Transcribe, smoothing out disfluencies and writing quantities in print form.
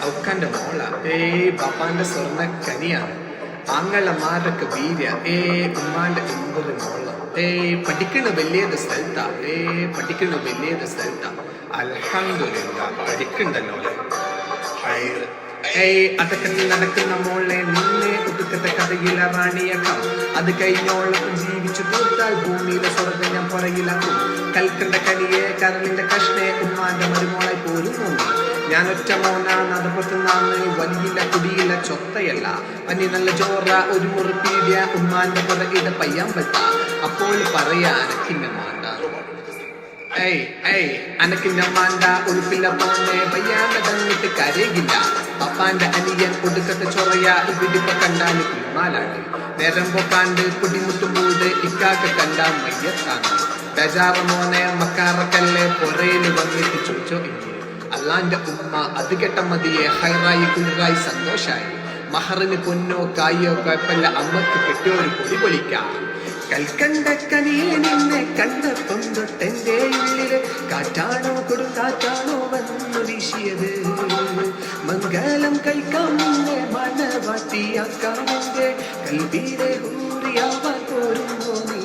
ഔക്കാന്റെ മോള ബാപ്പാന്റെ സ്വർണ്ണ കനിയാണ് ആങ്ങളമാരൊക്കെ വീര്യ ഉമ്മാന്റെ എമ്പൊരു മോള പഠിക്കണ വലിയത് സ്ഥലത്താ പഠിക്കണ വലിയത് സ്ഥലത്താ അൽഹംദുലില്ലാ പഠിക്കണ്ടല്ലോ അതൊക്കെ നീ നടക്കുന്ന മോളെ നിന്നെ ഒതുക്കത്തെ കഥയില റാണിയാക്കാം അത് കഴിഞ്ഞോളം ജീവിച്ചു തീർത്താൽ ഭൂമിയിലെ സ്വർഗം ഞാൻ പുറകിലാക്കും കൽക്കണ്ട കനിയെ കരളിന്റെ കഷ്ണെ ഉമ്മാന്റെ മരുമോളായി പോരുന്നു ഞാൻ ഒറ്റ മോനാണ് അത് പുറത്തുനിന്നാണ് വലിയില്ല കുടിയില്ല ചൊത്തയല്ല പനി നല്ല ചോറ ഒരു മുറിപ്പീടിയ ഉമ്മാന്റെ പുറകിടെ പയ്യാൻ പറ്റ അപ്പോൾ പറയാ അനക്കിന്നെ മാണ്ട അനക്കിന്റെ മാണ്ട ഉടുപ്പില്ല പോന്നെ പയ്യാന്റെ തന്നിട്ട് കരയില്ല പപ്പാന്റെ അനിയൻ ഒടുക്കത്തെ ചൊറയ ഇവിടിപ്പ കണ്ടാല് കുമാലാണ് നേരം പൊക്കാണ്ട് പൊടിമുട്ടുമ്പോൾ ഇക്കാക്ക് കണ്ടാ മയ്യത്താണ് ബജാറ മോനെ മക്കാറക്കല്ലെ പൊറയില് വന്നിട്ട് ചോദിച്ചോ അള്ളാന്റെ ഉമ്മ അത് കെട്ട മതിയെ ഹൈറായി കുളിറായി സന്തോഷായി മഹറിന് പൊന്നോ കായോ കുഴപ്പമില്ല അമ്മക്ക് കെട്ടിയൊരു പൊടി പൊളിക്കാം കൽക്കണ്ട കനിയെ നിന്നെ കണ്ടപ്പം തൊട്ടെന്റെ ഉള്ളില് കാറ്റാണോ കൊടുങ്കാറ്റാണോ വന്നു വീശിയത് മംഗലം കഴിക്കാം നിന്നെ മണവാട്ടിയാക്കാം എന്റെ കൽവിയിലെ ഹൂറിയാവാൻ പോരുന്നോ നീ